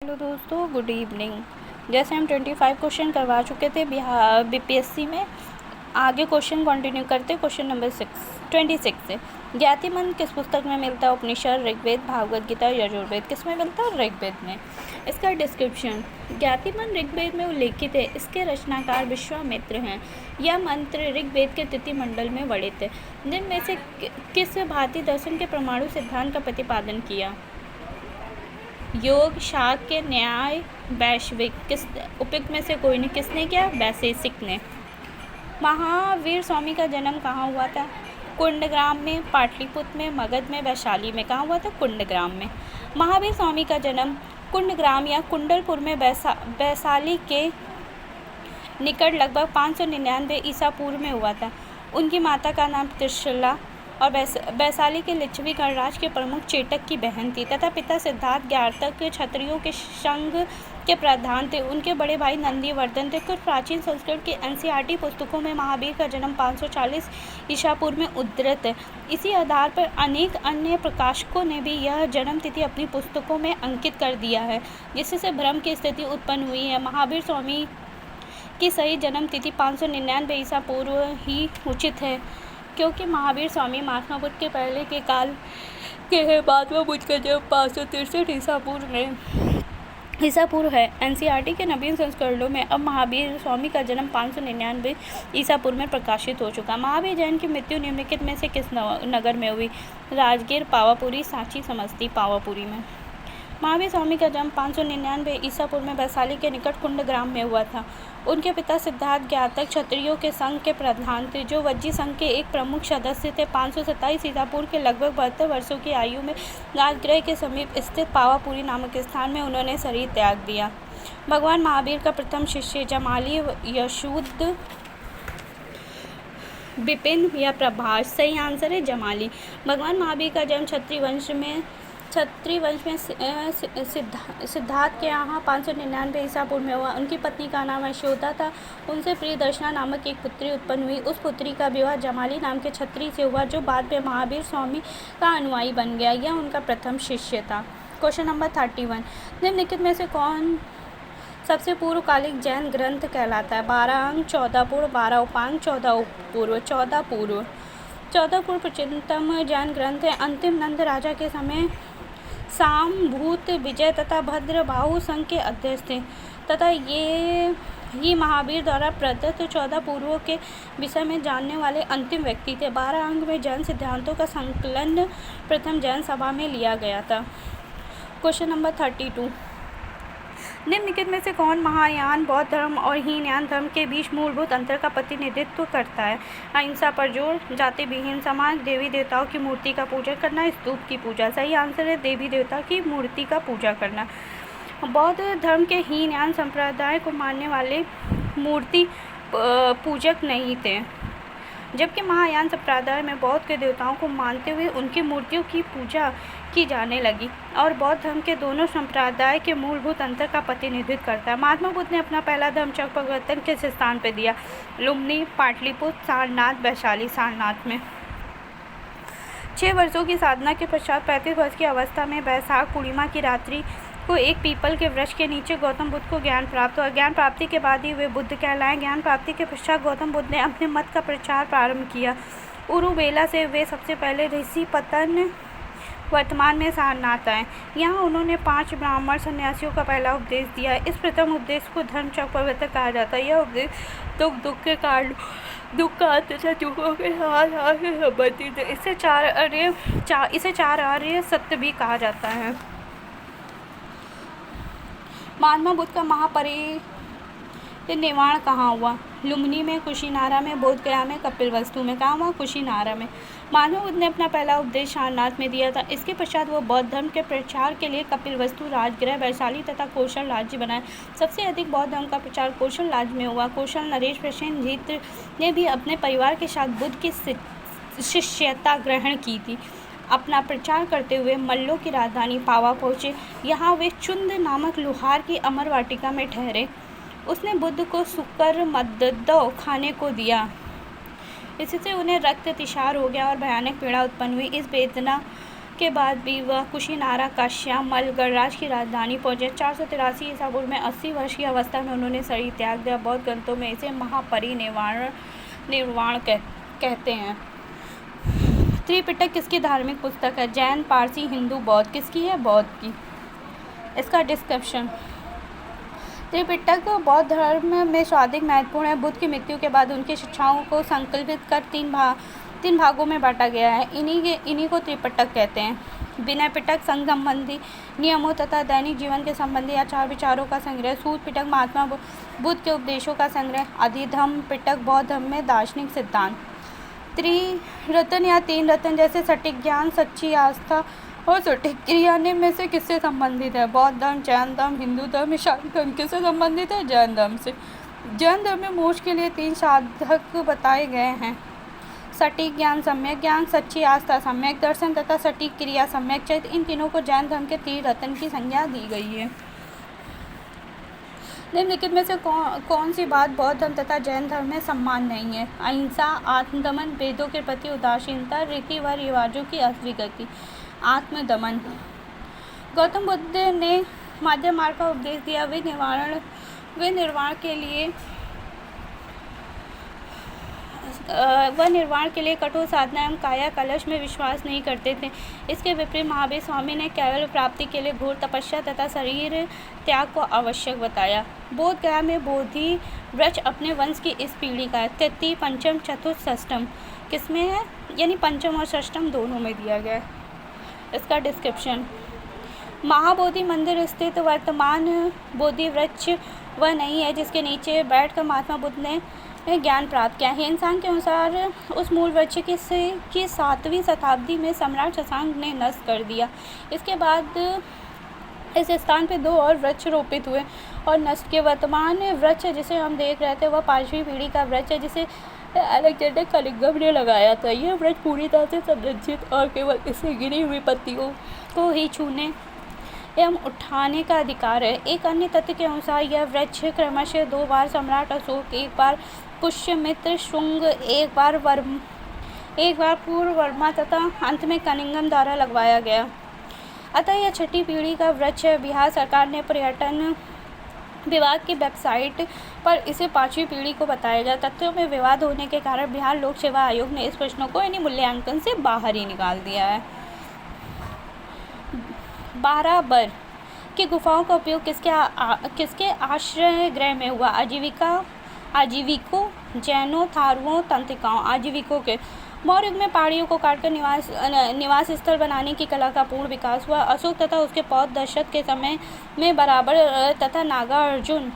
Hello दोस्तों, good evening. जैसे हम 25 क्वेश्चन करवा चुके थे बिहार बीपीएससी में, आगे क्वेश्चन कंटिन्यू करते क्वेश्चन नंबर 26 से। ज्ञातिमन किस पुस्तक में मिलता है? उपनिषद, ऋग्वेद, भागवत गीता, यजुर्वेद। किस में मिलता है? ऋग्वेद में। इसका डिस्क्रिप्शन: ज्ञातिमन ऋग्वेद में उल्लेखित है। इसके रचनाकार विश्वामित्र हैं। यह मंत्र ऋग्वेद के तृतीय मंडल में वर्णित है। जिनमें से किस भारतीय दर्शन के परमाणु सिद्धांत का प्रतिपादन किया? योग, शाक्य, न्याय, वैश्विक। किस उपयुक्त में से कोई नहीं? किसने किया? वैशेषिक ने। महावीर स्वामी का जन्म कहाँ हुआ था? कुंडग्राम में, पाटलिपुत्र में, मगध में, वैशाली में। कहाँ हुआ था? कुंडग्राम में। महावीर स्वामी का जन्म कुंडग्राम या कुंडलपुर में वैशाली के निकट लगभग 599 ईसा पूर्व में हुआ था। उनकी माता का नाम त्रिशला और वैशाली के लिच्छवी गणराज के प्रमुख चेटक की बहन थी तथा पिता सिद्धार्थ ज्ञातक क्षत्रियों के संघ के प्रधान थे। उनके बड़े भाई नंदीवर्धन थे। कुछ प्राचीन संस्कृत की एनसीईआरटी पुस्तकों में महावीर का जन्म 540 ईसा पूर्व में उद्धृत है। इसी आधार पर अनेक अन्य प्रकाशकों ने भी यह जन्म तिथि अपनी पुस्तकों में अंकित कर दिया है, जिससे भ्रम की स्थिति उत्पन्न हुई है। महावीर स्वामी की सही जन्म तिथि 599 ईसा पूर्व ही उचित है, क्योंकि महावीर स्वामी महात्मा बुद्ध के पहले के काल के हैं। महात्मा बुद्ध का जन्म 563 ईसा पूर्व है। एनसीईआरटी के नवीन संस्करणों में अब महावीर स्वामी का जन्म 599 ईसा पूर्व में प्रकाशित हो चुका। महावीर जैन की मृत्यु निम्नलिखित में से किस नगर में हुई? राजगीर, पावापुरी, सांची, समस्ती। पावापुरी में। महावीर स्वामी का जन्म 599 ईसा पूर्व में वैशाली के निकट कुंडग्राम में हुआ था। उनके पिता सिद्धार्थ ज्ञातक क्षत्रियों के संघ के प्रधान थे, जो वज्जी संघ के एक प्रमुख सदस्य थे। 527 ईसा पूर्व के लगभग 72 वर्षों की आयु में राजगृह के समीप स्थित पावापुरी नामक स्थान में उन्होंने शरीर त्याग दिया। भगवान महावीर का प्रथम शिष्य जमाली, यशुद्ध, विपिन या प्रभाष। सही आंसर है जमाली। भगवान महावीर का जन्म क्षत्रिय वंश में सिद्धार्थ के यहाँ 599 ईसा पूर्व में हुआ। उनकी पत्नी का नाम यशोदा था। उनसे प्रियदर्शना नामक एक पुत्री उत्पन्न हुई। उस पुत्री का विवाह जमाली नाम के क्षत्रिय से हुआ, जो बाद में महावीर स्वामी का अनुयायी बन गया। यह उनका प्रथम शिष्य था। Question number 31। निम्नलिखित में से कौन सबसे पूर्वकालिक जैन ग्रंथ कहलाता है? 12 अंग, 14 पूर्व, 12 उपांग, 14 पूर्व। 14 पूर्व प्राचीनतम जैन ग्रंथ है। अंतिम नंद राजा के समय सामभूत, विजय तथा भद्रबाहु संघ के अध्यक्ष थे तथा ये महावीर द्वारा प्रदत्त 14 पूर्वों के विषय में जानने वाले अंतिम व्यक्ति थे। 12 अंग में जैन सिद्धांतों का संकलन प्रथम जैन सभा में लिया गया था। Question number 32। निम्नलिखित में से कौन महायान बौद्ध धर्म और हीनयान धर्म के बीच मूलभूत अंतर का प्रतिनिधित्व करता है? अहिंसा पर जोर, जाति विहीन समाज, देवी देवताओं की मूर्ति का पूजा करना, स्तूप की पूजा। सही आंसर है देवी देवता की मूर्ति का पूजा करना। बौद्ध धर्म के हीनयान संप्रदाय को मानने वाले मूर्ति पूजक नहीं थे, जबकि महायान संप्रदाय में बौद्ध के देवताओं को मानते हुए उनकी मूर्तियों की पूजा की जाने लगी और बौद्ध धर्म के दोनों संप्रदाय के मूलभूत अंतर का प्रतिनिधित्व करता है। महात्मा बुद्ध ने अपना पहला धर्म चक्र परिवर्तन किस स्थान पर दिया? लुम्बिनी, पाटलिपुत्र, सारनाथ, वैशाली। सारनाथ में। 6 वर्षों की साधना के पश्चात 35 वर्ष की अवस्था में वैशाख पूर्णिमा की रात्रि को एक पीपल के वृक्ष के नीचे गौतम बुद्ध को ज्ञान प्राप्त हुआ। ज्ञान प्राप्ति के बाद ही वे बुद्ध कहलाए। ज्ञान प्राप्ति के पश्चात गौतम बुद्ध ने अपने मत का प्रचार प्रारंभ किया। उरुवेला से वे सबसे पहले ऋषि पतन वर्तमान में सारनाथ आए। यहाँ उन्होंने 5 ब्राह्मण सन्यासियों का पहला उपदेश दिया। इस प्रथम उपदेश को धर्म चक्र परिवर्तन कहा जाता है। यह उपदेश दुख के कारण दुख का अंत से दुखों के साथ संबंधित है। इसे चार आर्य सत्य भी कहा जाता है। महात्मा बुद्ध का महापरिनिर्वाण कहाँ हुआ? लुम्बिनी में, कुशीनारा में, बोधगया में, कपिलवस्तु में। कहाँ हुआ? कुशीनारा में। महात्मा बुद्ध ने अपना पहला उपदेश सारनाथ में दिया था। इसके पश्चात वो बौद्ध धर्म के प्रचार के लिए कपिलवस्तु, राजगृह, वैशाली तथा कौशल राज्य बनाए। सबसे अधिक बौद्ध धर्म का प्रचार कौशल राज्य में हुआ। कौशल नरेश प्रसेनजीत ने भी अपने परिवार के साथ बुद्ध की शिष्यता ग्रहण की थी। अपना प्रचार करते हुए मल्लों की राजधानी पावा पहुँचे। यहाँ वे चुंद नामक लुहार की अमर वाटिका में ठहरे। उसने बुद्ध को सुकर मद्दो खाने को दिया। इससे उन्हें रक्त अतिसार हो गया और भयानक पीड़ा उत्पन्न हुई। इस वेदना के बाद भी वह कुशीनारा काश्यामल गणराज्य की राजधानी पहुंचे। 483 ईसा पूर्व में 80 वर्ष की अवस्था में उन्होंने शरीर त्याग दिया। बौद्ध ग्रंथों में इसे निर्वाण कहते हैं। त्रिपिटक किसकी धार्मिक पुस्तक है? जैन, पारसी, हिंदू, बौद्ध। किसकी है? बौद्ध की। इसका डिस्क्रिप्शन। त्रिपिटक बौद्ध धर्म में सर्वाधिक महत्वपूर्ण है। बुद्ध की मृत्यु के बाद उनकी शिक्षाओं को संकलित कर तीन भागों में बांटा गया है। इन्हीं को त्रिपिटक कहते हैं। विनय पिटक संघ संबंधी नियमों तथा दैनिक जीवन के संबंधी आचार विचारों का संग्रह। सूत पिटक महात्मा बुद्ध के उपदेशों का संग्रह। अधिधम्म पिटक बौद्ध धर्म में दार्शनिक सिद्धांत। त्रिरत्न या तीन रत्न जैसे सटीक ज्ञान, सच्ची आस्था और सटीक क्रिया में से किससे संबंधित है? बौद्ध धर्म, जैन धर्म, हिंदू धर्म, ईसाई धर्म। किससे संबंधित है? जैन धर्म से। जैन धर्म में मोक्ष के लिए 3 साधक बताए गए हैं: सटीक ज्ञान, सम्यक ज्ञान, सच्ची आस्था, सम्यक दर्शन तथा सटीक क्रिया, सम्यक चित्त। इन तीनों को जैन धर्म के त्रिरत्न की संज्ञा दी गई है। निम्नलिखित में से कौन सी बात बौद्ध धर्म तथा जैन धर्म में समान नहीं है? अहिंसा, आत्मदमन, वेदों के प्रति उदासीनता, रीति व रिवाजों की अस्वीकृति। आत्मदमन। गौतम बुद्ध ने मध्यम मार्ग का उपदेश दिया। वे निर्वाण के लिए कठोर साधना एवं काया कलश में विश्वास नहीं करते थे। इसके विपरीत महावीर स्वामी ने केवल प्राप्ति के लिए घोर तपस्या तथा शरीर त्याग को आवश्यक बताया। बोध गया में बोधि वृक्ष अपने वंश की इस पीढ़ी का है। तृतीय, पंचम, चतुर्थ, षष्ठम किसमें है? यानी पंचम और षष्ठम दोनों में दिया गया है। इसका डिस्क्रिप्शन। महाबोधि मंदिर स्थित वर्तमान बोधि वृक्ष वह नहीं है जिसके नीचे बैठकर महात्मा बुद्ध ने ज्ञान प्राप्त किया। हिंसान के अनुसार उस मूल वृक्ष की 7वीं शताब्दी में सम्राट शशांक ने नष्ट कर दिया। इसके बाद इस स्थान पे 2 और वृक्ष रोपित हुए और नष्ट के। वर्तमान वृक्ष जिसे हम देख रहे थे वह 5वीं पीढ़ी का वृक्ष है जिसे अलेक्जेंडर कलिंगम ने लगाया था। यह वृक्ष पूरी तरह से संरक्षित और केवल इससे गिरी हुई पत्तियों को ही छूने एवं उठाने का अधिकार है। एक अन्य तथ्य के अनुसार यह वृक्ष क्रमशः 2 बार सम्राट अशोक, 1 बार पुष्यमित्र शुंग, 1 बार पूर्व वर्मा तथा अंत में कनिंगम द्वारा लगवाया गया। अतः यह 6ठी पीढ़ी का वृक्ष है। बिहार सरकार ने पर्यटन विभाग की वेबसाइट पर इसे 5वीं पीढ़ी को बताया गया। तथ्यों में विवाद होने के कारण बिहार लोक सेवा आयोग ने इस प्रश्नों को यानी मूल्यांकन से बाहर ही निकाल दिया है। 12 बर की गुफाओं का उपयोग किसके आश्रय गृह में हुआ? आजीविकों, जैनों, थारुओं, तंत्रिकाओं। आजीविकों के। मौर्य युग में पहाड़ियों को काटकर निवास स्थल बनाने की कला का पूर्ण विकास हुआ। अशोक तथा उसके पौत्र दशरथ के समय में बराबर तथा नागार्जुन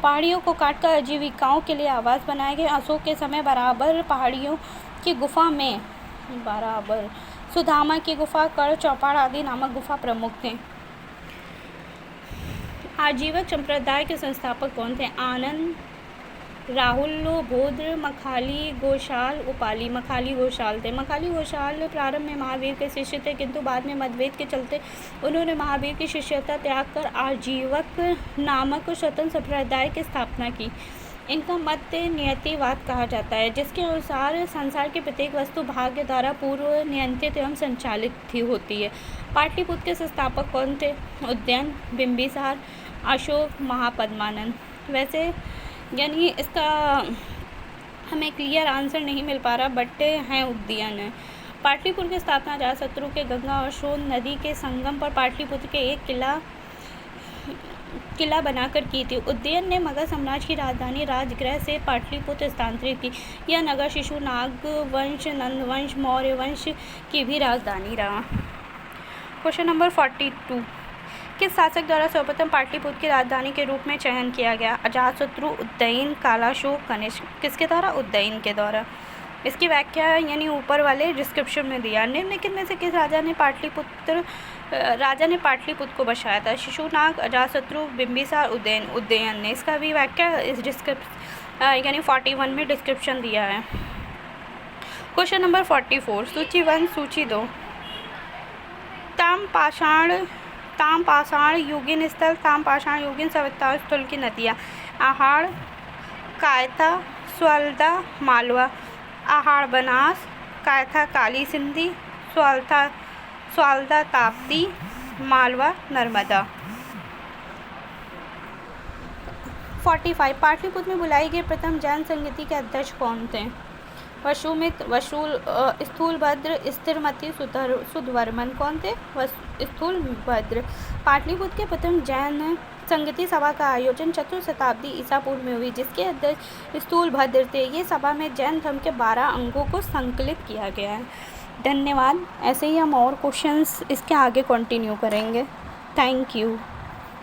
पहाड़ियों को काटकर आजीविकाओं के लिए आवास बनाए गए। अशोक के समय बराबर पहाड़ियों की गुफा में सुदामा की गुफा, कर, चौपाड़ आदि नामक गुफा प्रमुख थे। आजीवक संप्रदाय के संस्थापक कौन थे? आनंद, राहुल, भोद्र, मखाली, घोषाल, उपाली। मखाली घोषाल थे। मखाली घोषाल प्रारंभ में महावीर के शिष्य थे किंतु बाद में मतभेद के चलते उन्होंने महावीर की शिष्यता त्याग कर आजीवक नामक स्वतंत्र संप्रदाय की स्थापना की। इनका मत नियतिवाद कहा जाता है जिसके अनुसार संसार की प्रत्येक वस्तु भाग्य द्वारा पूर्व नियंत्रित एवं संचालित होती है। पाटलिपुत्र के संस्थापक कौन थे? उदयन, बिंबिसार, अशोक, महापद्मानंद। वैसे यानी इसका हमें क्लियर आंसर नहीं मिल पा रहा बट हैं उदयन। पाटलिपुत्र की स्थापना अजातशत्रु के गंगा और सोन नदी के संगम पर पाटलिपुत्र के एक किला बनाकर की थी। उदयन ने मगध साम्राज्य की राजधानी राजगृह से पाटलिपुत्र स्थानांतरित की। यह नगर शिशुनाग वंश, नंद वंश, मौर्य वंश की भी राजधानी रहा। Question number 42। किस शासक द्वारा सर्वप्रथम पाटलिपुत्र की राजधानी के रूप में चयन किया गया? अजातशत्रु, उदयन, कालाशोक, कनिष्क। किसके द्वारा? उदयन के द्वारा। इसकी व्याख्या यानी ऊपर वाले डिस्क्रिप्शन में दिया। निम्नलिखित में से किस राजा ने पाटलिपुत्र को बसाया था? शिशुनाग, अजातशत्रु, बिंबिसार, उदयन ने। इसका भी व्याख्या इस यानी 41 में डिस्क्रिप्शन दिया है। Question number 44। सूची 1, सूची 2। ताम्रपाषाण युगीन स्थल, ताम्रपाषाण युगीन सभ्यता स्थल की नदियाँ। आहाड़, कायथा, स्वल्दा, मालवा। आहाड़ बनास, कायथा काली सिंधी, स्वालदा, ताप्ती, मालवा, नर्मदा। 45 पाटलिपुत्र में बुलाई गई प्रथम जैन संगीति के अध्यक्ष कौन थे? वसुमित, स्थूलभद्र, स्थिरमती, सुधवर्मन। कौन थे? स्थूलभद्र। पाटलिपुत्र के प्रथम जैन संगीति सभा का आयोजन 4वीं शताब्दी ईसा पूर्व में हुई, जिसके अध्यक्ष स्थूलभद्र थे। ये सभा में जैन धर्म के 12 अंगों को संकलित किया गया है। धन्यवाद। ऐसे ही हम और क्वेश्चंस इसके आगे कंटिन्यू करेंगे। Thank you.